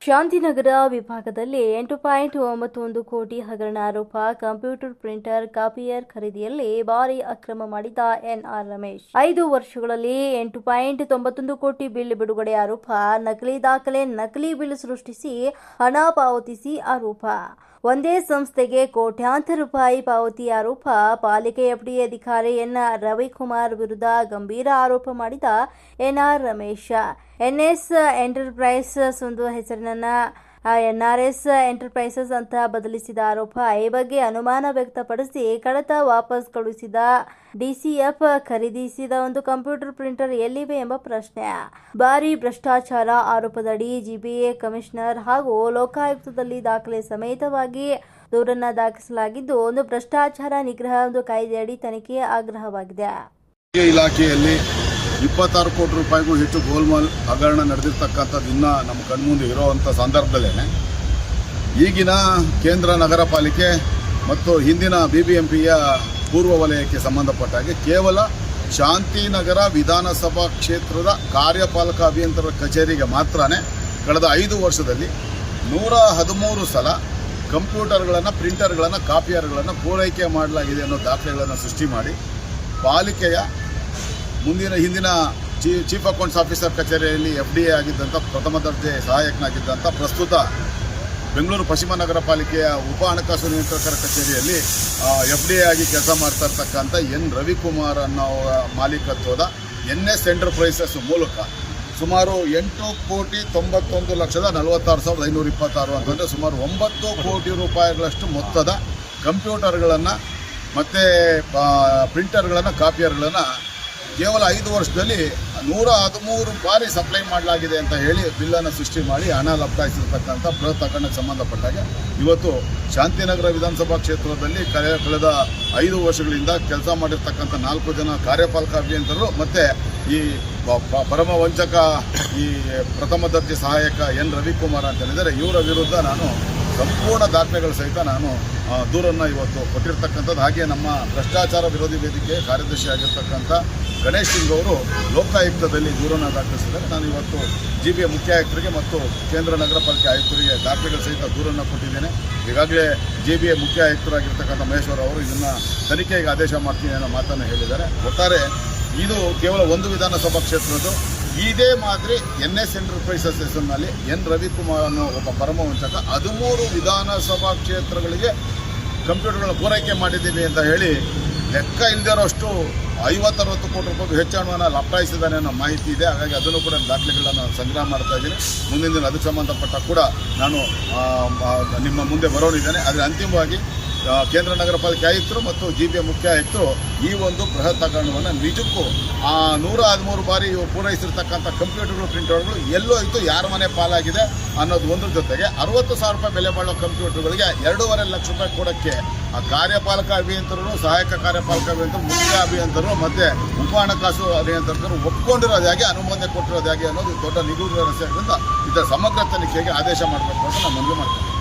ಶಾಂತಿನಗರ ವಿಭಾಗದಲ್ಲಿ 8.91 ಕೋಟಿ ಹಗರಣ ಆರೋಪ. ಕಂಪ್ಯೂಟರ್ ಪ್ರಿಂಟರ್ ಕಾಪಿಯರ್ ಖರೀದಿಯಲ್ಲಿ ಭಾರಿ ಅಕ್ರಮ ಮಾಡಿದ ಎನ್ಆರ್ ರಮೇಶ್. 5 ವರ್ಷಗಳಲ್ಲಿ 8.91 ಕೋಟಿ ಬಿಲ್ ಬಿಡುಗಡೆ ಆರೋಪ. ನಕಲಿ ದಾಖಲೆ, ನಕಲಿ ಬಿಲ್ ಸೃಷ್ಟಿಸಿ ಹಣ ಪಾವತಿಸಿ ಆರೋಪ. ಒಂದೇ ಸಂಸ್ಥೆಗೆ ಕೋಟ್ಯಾಂತರ ರೂಪಾಯಿ ಪಾವತಿ ಆರೋಪ. ಪಾಲಿಕೆ ಎಫ್ಡಿಎ ಅಧಿಕಾರಿ ಎನ್ ರವಿಕುಮಾರ್ ವಿರುದ್ಧ ಗಂಭೀರ ಆರೋಪ ಮಾಡಿದ ಎನ್ಆರ್ ರಮೇಶ್. ಎನ್ಎಸ್ ಎಂಟರ್ಪ್ರೈಸಸ್ ಒಂದು ಹೆಸರನ್ನ ಎನ್ಆರ್ಎಸ್ ಎಂಟರ್ಪ್ರೈಸಸ್ ಅಂತ ಬದಲಿಸಿದ ಆರೋಪ. ಈ ಬಗ್ಗೆ ಅನುಮಾನ ವ್ಯಕ್ತಪಡಿಸಿ ಕಡತ ವಾಪಸ್ ಕಳುಹಿಸಿದ ಡಿಸಿಎಫ್ ಖರೀದಿಸಿದ ಒಂದು ಕಂಪ್ಯೂಟರ್ ಪ್ರಿಂಟರ್ ಎಲ್ಲಿವೆ ಎಂಬ ಪ್ರಶ್ನೆ. ಭಾರಿ ಭ್ರಷ್ಟಾಚಾರ ಆರೋಪದಡಿ ಜಿಬಿಎ ಕಮಿಷನರ್ ಹಾಗೂ ಲೋಕಾಯುಕ್ತದಲ್ಲಿ ದಾಖಲೆ ಸಮೇತವಾಗಿ ದೂರನ್ನ ದಾಖಲಿಸಲಾಗಿದ್ದು, ಒಂದು ಭ್ರಷ್ಟಾಚಾರ ನಿಗ್ರಹ ಒಂದು ಕಾಯ್ದೆಯಡಿ ತನಿಖೆ ಆಗ್ರಹವಾಗಿದೆ. ಇಲಾಖೆಯಲ್ಲಿ 26 ಕೋಟಿ ರೂಪಾಯಿಗೂ ಹೆಚ್ಚು ಗೋಲ್ಮಾಲ್ ಹಗರಣ ನಡೆದಿರ್ತಕ್ಕಂಥದ್ದು ಇನ್ನ ನಮ್ಮ ಕಣ್ಮುಂದೆ ಇರುವಂಥ ಸಂದರ್ಭದಲ್ಲೇ ಈಗಿನ ಕೇಂದ್ರ ನಗರ ಪಾಲಿಕೆ ಮತ್ತು ಹಿಂದಿನ BBMPಯ ಪೂರ್ವ ವಲಯಕ್ಕೆ ಸಂಬಂಧಪಟ್ಟ ಹಾಗೆ ಕೇವಲ ಶಾಂತಿನಗರ ವಿಧಾನಸಭಾ ಕ್ಷೇತ್ರದ ಕಾರ್ಯಪಾಲಕ ಅಭಿಯಂತರ ಕಚೇರಿಗೆ ಮಾತ್ರನೇ ಕಳೆದ 5 ವರ್ಷದಲ್ಲಿ 113 ಸಲ ಕಂಪ್ಯೂಟರ್ಗಳನ್ನು, ಪ್ರಿಂಟರ್ಗಳನ್ನು, ಕಾಪಿಯರ್ಗಳನ್ನು ಪೂರೈಕೆ ಮಾಡಲಾಗಿದೆ ಅನ್ನೋ ದಾಖಲೆಗಳನ್ನು ಸೃಷ್ಟಿ ಮಾಡಿ ಪಾಲಿಕೆಯ ಹಿಂದಿನ ಚೀಫ್ ಅಕೌಂಟ್ಸ್ ಆಫೀಸರ್ ಕಚೇರಿಯಲ್ಲಿ FDA ಆಗಿದ್ದಂಥ ಪ್ರಥಮ ದರ್ಜೆ ಸಹಾಯಕನಾಗಿದ್ದಂಥ ಪ್ರಸ್ತುತ ಬೆಂಗಳೂರು ಪಶ್ಚಿಮ ನಗರ ಪಾಲಿಕೆಯ ಉಪ ಹಣಕಾಸು ನಿಯಂತ್ರಕರ ಕಚೇರಿಯಲ್ಲಿ FDA ಆಗಿ ಕೆಲಸ ಮಾಡ್ತಾ ಇರ್ತಕ್ಕಂಥ ಎನ್ ರವಿಕುಮಾರ್ ಅನ್ನೋ ಮಾಲೀಕತ್ವದ NS ಎಂಟರ್ಪ್ರೈಸಸ್ ಮೂಲಕ ಸುಮಾರು 8,91,46,526 ಅಂತಂದರೆ ಸುಮಾರು 9 ಕೋಟಿ ರೂಪಾಯಿಗಳಷ್ಟು ಮೊತ್ತದ ಕಂಪ್ಯೂಟರ್ಗಳನ್ನು ಮತ್ತು ಪ್ರಿಂಟರ್ಗಳನ್ನು, ಕಾಪಿಯರ್ಗಳನ್ನು ಕೇವಲ 5 ವರ್ಷದಲ್ಲಿ 113 ಬಾರಿ ಸಪ್ಲೈ ಮಾಡಲಾಗಿದೆ ಅಂತ ಹೇಳಿ ಬಿಲ್ಲನ್ನು ಸೃಷ್ಟಿ ಮಾಡಿ ಹಣ ಲಪಟಾಯಿಸಿರ್ತಕ್ಕಂಥ ಬೃಹತ್ ಹಗರಣಕ್ಕೆ ಸಂಬಂಧಪಟ್ಟಾಗೆ ಇವತ್ತು ಶಾಂತಿನಗರ ವಿಧಾನಸಭಾ ಕ್ಷೇತ್ರದಲ್ಲಿ ಕಳೆದ 5 ವರ್ಷಗಳಿಂದ ಕೆಲಸ ಮಾಡಿರ್ತಕ್ಕಂಥ 4 ಜನ ಕಾರ್ಯಪಾಲಕ ಅಭಿಯಂತರರು ಮತ್ತು ಈ ಪರಮ ವಂಚಕ ಈ ಪ್ರಥಮ ದರ್ಜೆ ಸಹಾಯಕ ಎನ್ ರವಿಕುಮಾರ್ ಅಂತ ಹೇಳಿದರೆ ಇವರ ವಿರುದ್ಧ ನಾನು ಸಂಪೂರ್ಣ ದಾಖಲೆಗಳ ಸಹಿತ ನಾನು ದೂರನ್ನು ಇವತ್ತು ಕೊಟ್ಟಿರ್ತಕ್ಕಂಥದ್ದು. ಹಾಗೆ ನಮ್ಮ ಭ್ರಷ್ಟಾಚಾರ ವಿರೋಧಿ ವೇದಿಕೆ ಕಾರ್ಯದರ್ಶಿ ಆಗಿರ್ತಕ್ಕಂಥ ಗಣೇಶ್ ಸಿಂಗ್ ಅವರು ಲೋಕಾಯುಕ್ತದಲ್ಲಿ ದೂರನ್ನು ದಾಖಲಿಸಿದ್ದಾರೆ. ನಾನು ಇವತ್ತು GBA ಮುಖ್ಯ ಆಯುಕ್ತರಿಗೆ ಮತ್ತು ಕೇಂದ್ರ ನಗರ ಪಾಲಿಕೆ ಆಯುಕ್ತರಿಗೆ ದಾಖಲೆಗಳ ಸಹಿತ ದೂರನ್ನು ಕೊಟ್ಟಿದ್ದೇನೆ. ಈಗಾಗಲೇ GBA ಮುಖ್ಯ ಆಯುಕ್ತರಾಗಿರ್ತಕ್ಕಂಥ ಮಹೇಶ್ವರ ಅವರು ಇದನ್ನು ತನಿಖೆಗೆ ಆದೇಶ ಮಾಡ್ತೀನಿ ಅನ್ನೋ ಮಾತನ್ನು ಹೇಳಿದ್ದಾರೆ. ಒಟ್ಟಾರೆ ಇದು ಕೇವಲ ಒಂದು ವಿಧಾನಸಭಾ ಕ್ಷೇತ್ರದ್ದು. ಇದೇ ಮಾದರಿ NS ಎಂಟರ್ಪ್ರೈಸಸ್ ಹೆಸರಿನಲ್ಲಿ ಎನ್ ರವಿಕುಮಾರ್ ಅನ್ನೋ ಒಬ್ಬ ಪರಮ ವಂಚಕ 13 ವಿಧಾನಸಭಾ ಕ್ಷೇತ್ರಗಳಿಗೆ ಕಂಪ್ಯೂಟರ್ಗಳನ್ನು ಪೂರೈಕೆ ಮಾಡಿದ್ದೀವಿ ಅಂತ ಹೇಳಿ ಲೆಕ್ಕ ಇಲ್ಲದಿರೋಷ್ಟು 50-60 ಕೋಟಿ ರೂಪಾಯಿ ಹೆಚ್ಚು ಹಣವನ್ನು ಲಪಟಾಯಿಸಿದ್ದಾನೆ ಅನ್ನೋ ಮಾಹಿತಿ ಇದೆ. ಹಾಗಾಗಿ ಅದನ್ನು ಕೂಡ ದಾಖಲೆಗಳನ್ನು ಸಂಗ್ರಹ ಮಾಡ್ತಾ ಇದ್ದೀನಿ. ಮುಂದಿನ ದಿನ ಅದಕ್ಕೆ ಸಂಬಂಧಪಟ್ಟ ಕೂಡ ನಾನು ನಿಮ್ಮ ಮುಂದೆ ಬರೋನಿದ್ದೇನೆ. ಆದರೆ ಅಂತಿಮವಾಗಿ ಕೇಂದ್ರ ನಗರ ಪಾಲಿಕೆ ಆಯುಕ್ತರು ಮತ್ತು GBA ಮುಖ್ಯ ಆಯುಕ್ತರು ಈ ಒಂದು ಬೃಹತ್ ಹಗರಣವನ್ನು ನಿಜಕ್ಕೂ 113 ಬಾರಿ ಪೂರೈಸಿರ್ತಕ್ಕಂಥ ಕಂಪ್ಯೂಟರ್ಗಳು, ಪ್ರಿಂಟರ್ಗಳು ಎಲ್ಲೋಯ್ತು, ಯಾರ ಮನೆ ಪಾಲಾಗಿದೆ ಅನ್ನೋದು ಒಂದ್ರ ಜೊತೆಗೆ 60,000 ರೂಪಾಯಿ ಬೆಲೆ ಬಾಳೋ ಕಂಪ್ಯೂಟರ್ಗಳಿಗೆ 2.5 ಲಕ್ಷ ರೂಪಾಯಿ ಕೊಡೋಕ್ಕೆ ಆ ಕಾರ್ಯಪಾಲಕ ಅಭಿಯಂತರರು, ಸಹಾಯಕ ಕಾರ್ಯಪಾಲಕ ಅಭಿಯಂತರು, ಮುಖ್ಯ ಅಭಿಯಂತರರು ಮತ್ತು ಉಪ ಹಣಕಾಸು ಅಭಿಯಂತರರು ಒಪ್ಕೊಂಡಿರೋದು ಹೇಗೆ, ಅನುಮೋದನೆ ಕೊಟ್ಟಿರೋದು ಹೇಗೆ ಅನ್ನೋದು ದೊಡ್ಡ ನಿಗೂಢ ರಹಸ್ಯದಿಂದ ಇದರ ಸಮಗ್ರ ತನಿಖೆಗೆ ಆದೇಶ ಮಾಡಬೇಕು ಅಂತ ನಾನು ಮನವಿ ಮಾಡ್ತೀನಿ.